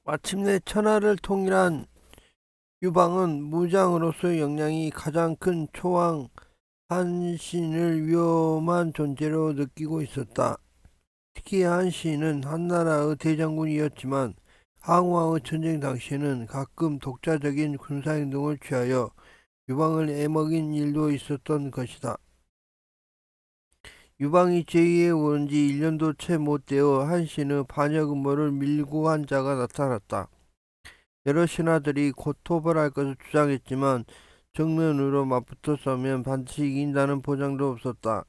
마침내 천하를 통일한 유방은 무장으로서 역량이 가장 큰 초왕 한신을 위험한 존재로 느끼고 있었다. 특히 한신은 한나라의 대장군이었지만 항우와의 전쟁 당시에는 가끔 독자적인 군사행동을 취하여 유방을 애먹인 일도 있었던 것이다. 유방이 제위에 오른 지 1년도 채 못되어 한신의 반역 음모를 밀고 한 자가 나타났다. 여러 신하들이 곧 토벌할 것을 주장했지만 정면으로 맞붙어 싸우면 반드시 이긴다는 보장도 없었다.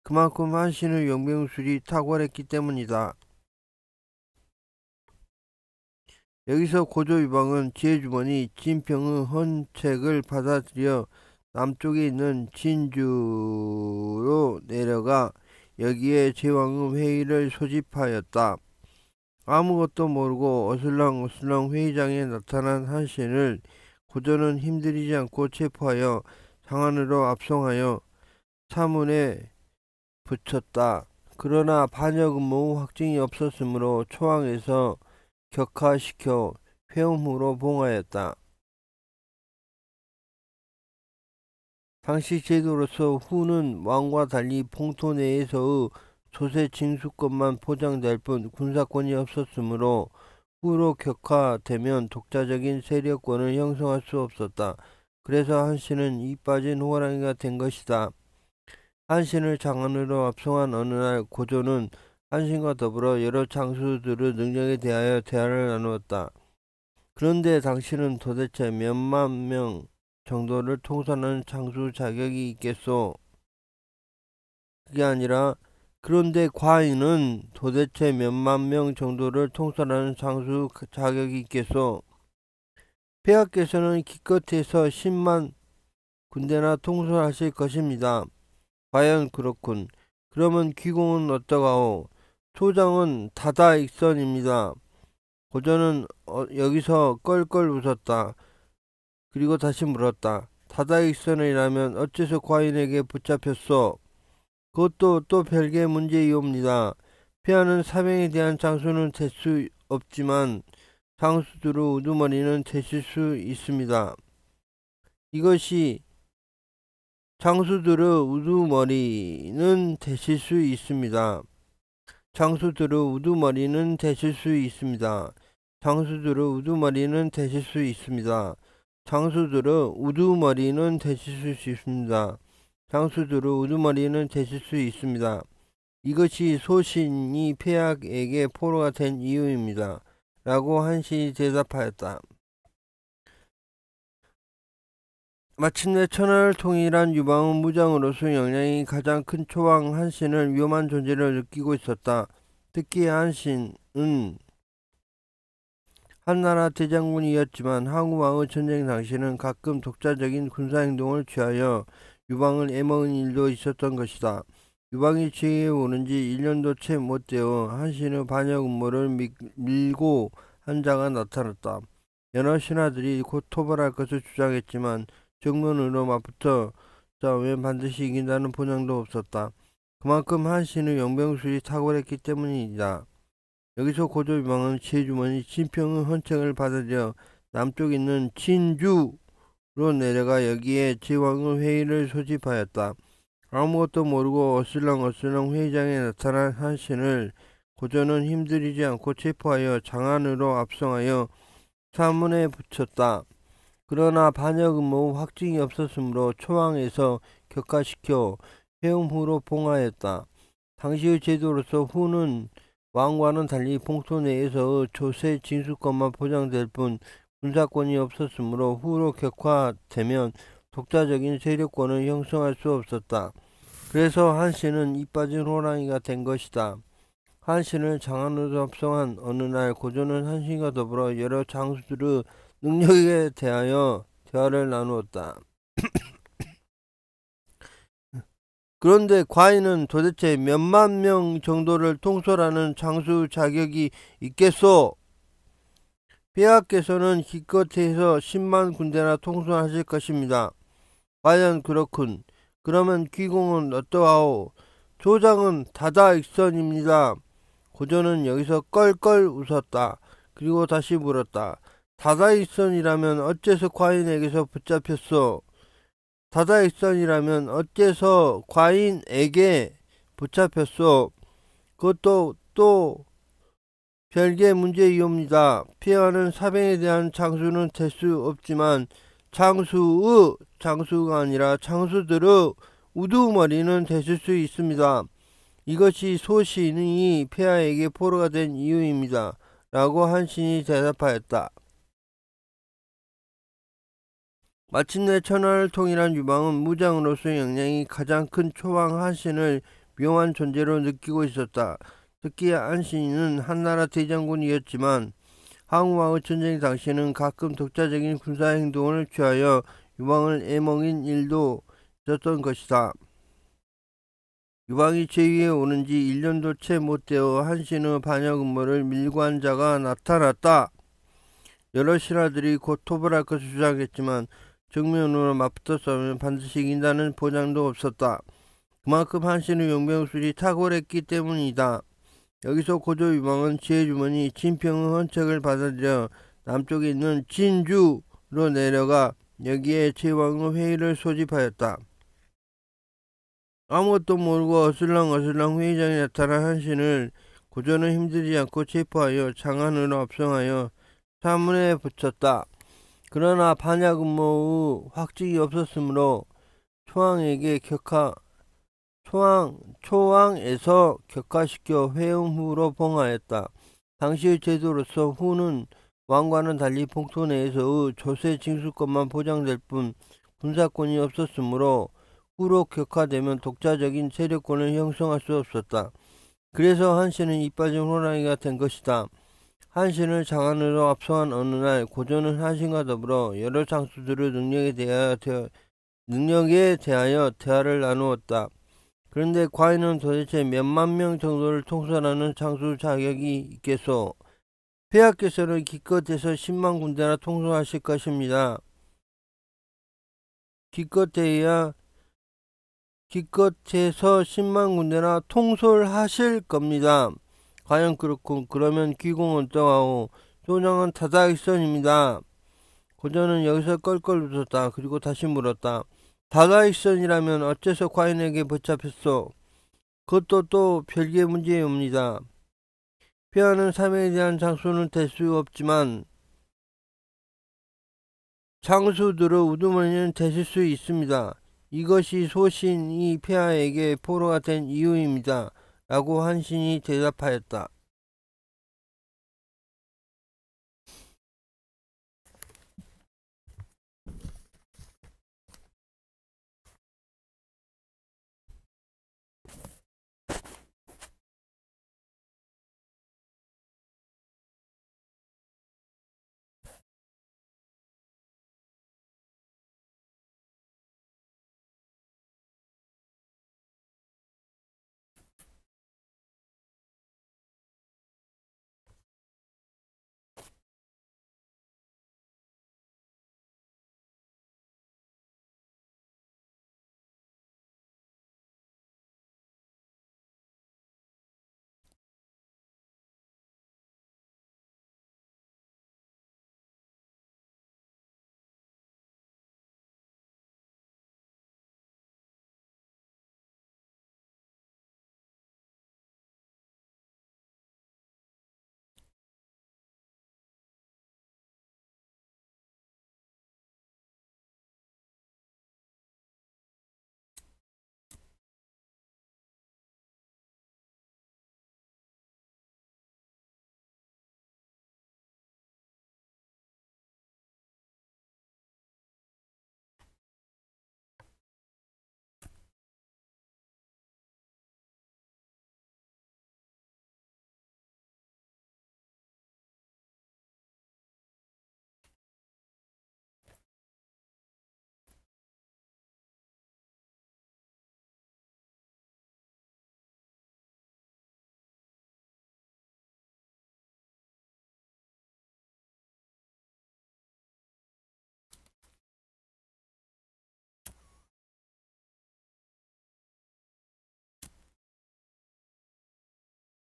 그만큼 한신의 용병술이 탁월했기 때문이다. 여기서 고조 유방은 지혜주머니 진평의 헌책을 받아들여 남쪽에 있는 진주로 내려가 여기에 제왕의 회의를 소집하였다. 아무것도 모르고 어슬렁어슬렁 회의장에 나타난 한신을 고조는 힘들이지 않고 체포하여 장안으로 압송하여 차문에 붙였다. 그러나 반역 음모 확증이 없었으므로 초항에서 격하시켜 회음으로 봉하였다. 당시 제도로서 후는 왕과 달리 봉토 내에서의 조세 징수권만 포장될 뿐 군사권이 없었으므로 후로 격화되면 독자적인 세력권을 형성할 수 없었다. 그래서 한신은 이 빠진 호랑이가 된 것이다. 한신을 장안으로 압송한 어느 날 고조는 한신과 더불어 여러 장수들의 능력에 대하여 대화를 나누었다. 그런데 당신은 도대체 몇만 명 정도를 통솔하는 장수 자격이 있겠소? 그게 아니라 그런데 과인은 도대체 몇만 명 정도를 통솔하는 장수 자격이 있겠소? 폐하께서는 기껏해서 10만 군대나 통솔하실 것입니다. 과연 그렇군. 그러면 귀공은 어떠가오? 초장은 다다익선입니다. 고조는 여기서 껄껄 웃었다. 그리고 다시 물었다. 다다익선이라면 어째서 과인에게 붙잡혔소? 그것도 또 별개의 문제이옵니다. 폐하는 사명에 대한 장수는 될 수 없지만 장수들의 우두머리는 되실 수 있습니다. 이것이 장수들의 우두머리는 되실 수 있습니다. 장수들의 우두머리는 되실 수 있습니다. 장수들의 우두머리는 되실 수 있습니다. 장수들의 우두머리는 되실 수 있습니다. 장수들의 우두머리는 되실 수 있습니다. 이것이 소신이 폐하에게 포로가 된 이유입니다. 라고 한신이 대답하였다. 마침내 천하를 통일한 유방은 무장으로서 역량이 가장 큰 초왕 한신을 위험한 존재로 느끼고 있었다. 특히 한신은 한나라 대장군이었지만 항우왕의 전쟁 당시에는 가끔 독자적인 군사행동을 취하여 유방을 애먹은 일도 있었던 것이다. 유방이 지위에 오른 지 1년도 채 못되어 한신의 반역 음모를 밀고 한 자가 나타났다. 여러 신하들이 곧 토벌할 것을 주장했지만 정면으로 맞붙어 싸우면 반드시 이긴다는 보장도 없었다. 그만큼 한신의 용병술이 탁월했기 때문이다. 여기서 고조 유방은 지혜주머니 진평의 헌책을 받아들여 남쪽에 있는 진주로 내려가 여기에 제왕의 회의를 소집하였다. 아무것도 모르고 어슬렁어슬렁 회의장에 나타난 한신을 고조는 힘들이지 않고 체포하여 장안으로 압송하여 사문에 붙였다. 그러나 반역 음모 확증이 없었으므로 초항에서 격하시켜 회음후로 봉하였다. 당시의 제도로서 후는 왕과는 달리 봉토 내에서의 조세 징수권만 보장될 뿐 군사권이 없었으므로 후로 격화되면 독자적인 세력권을 형성할 수 없었다. 그래서 한신은 이 빠진 호랑이가 된 것이다. 한신을 장안으로 압송한 어느 날 고조는 한신과 더불어 여러 장수들의 능력에 대하여 대화를 나누었다. 그런데 과인은 도대체 몇만 명 정도를 통솔하는 장수 자격이 있겠소? 폐하께서는 기껏해서 10만 군대나 통솔하실 것입니다. 과연 그렇군. 그러면 귀공은 어떠하오? 조장은 다다익선입니다. 고조는 여기서 껄껄 웃었다. 그리고 다시 물었다. 다다익선이라면 어째서 과인에게서 붙잡혔소? 다다익선이라면 어째서 과인에게 붙잡혔소? 그것도 또 별개 문제이옵니다. 피해가는 사병에 대한 장수는 될 수 없지만 장수가 아니라 장수들의 우두머리는 되실 수 있습니다. 이것이 소신이 폐하에게 포로가 된 이유입니다. 라고 한신이 대답하였다. 마침내 천하를 통일한 유방은 무장으로서 역량이 가장 큰 초왕 한신을 위험한 존재로 느끼고 있었다. 특히 한신은 한나라 대장군이었지만 항우와의 전쟁 당시에는 가끔 독자적인 군사 행동을 취하여 유방을 애먹인 일도 있었던 것이다. 유방이 제위에 오른 지 1년도 채 못되어 한신의 반역 음모를 밀고 한 자가 나타났다. 여러 신하들이 곧 토벌할 것을 주장했지만 정면으로 맞붙어 싸우면 반드시 이긴다는 보장도 없었다. 그만큼 한신의 용병술이 탁월했기 때문이다. 여기서 고조 유방은 지혜주머니 진평의 헌책을 받아들여 남쪽에 있는 진주로 내려가 여기에 제왕의 회의를 소집하였다. 아무것도 모르고 어슬렁어슬렁 회의장에 나타난 한신을 고조는 힘들지 않고 체포하여 장안으로 압송하여 사문에 붙였다. 그러나 반약 음모의 확증이 없었으므로 초왕에서 격하시켜 회음 후로 봉하였다. 당시의 제도로서 후는 왕과는 달리 봉토 내에서의 조세 징수권만 보장될 뿐 군사권이 없었으므로 후로 격화되면 독자적인 세력권을 형성할 수 없었다. 그래서 한신은 이빠진 호랑이가 된 것이다. 한신을 장안으로 압송한 어느 날 고조는 한신과 더불어 여러 장수들의 능력에 대하여 대화를 나누었다. 그런데 과인은 도대체 몇만 명 정도를 통솔하는 장수 자격이 있겠소? 폐하께서는 기껏해서 10만 군대나 통솔하실 것입니다. 기껏해서 10만 군대나 통솔하실 겁니다. 과연 그렇군. 그러면 귀공은 떠가오. 소장은 다다익선입니다. 고조는 여기서 껄껄 웃었다. 그리고 다시 물었다. 다다익선이라면 어째서 과인에게 붙잡혔소? 그것도 또 별개의 문제입니다. 폐하는 사명에 대한 장수는 될 수 없지만 장수들의 우두머리는 되실 수 있습니다. 이것이 소신이 폐하에게 포로가 된 이유입니다. 라고 한신이 대답하였다.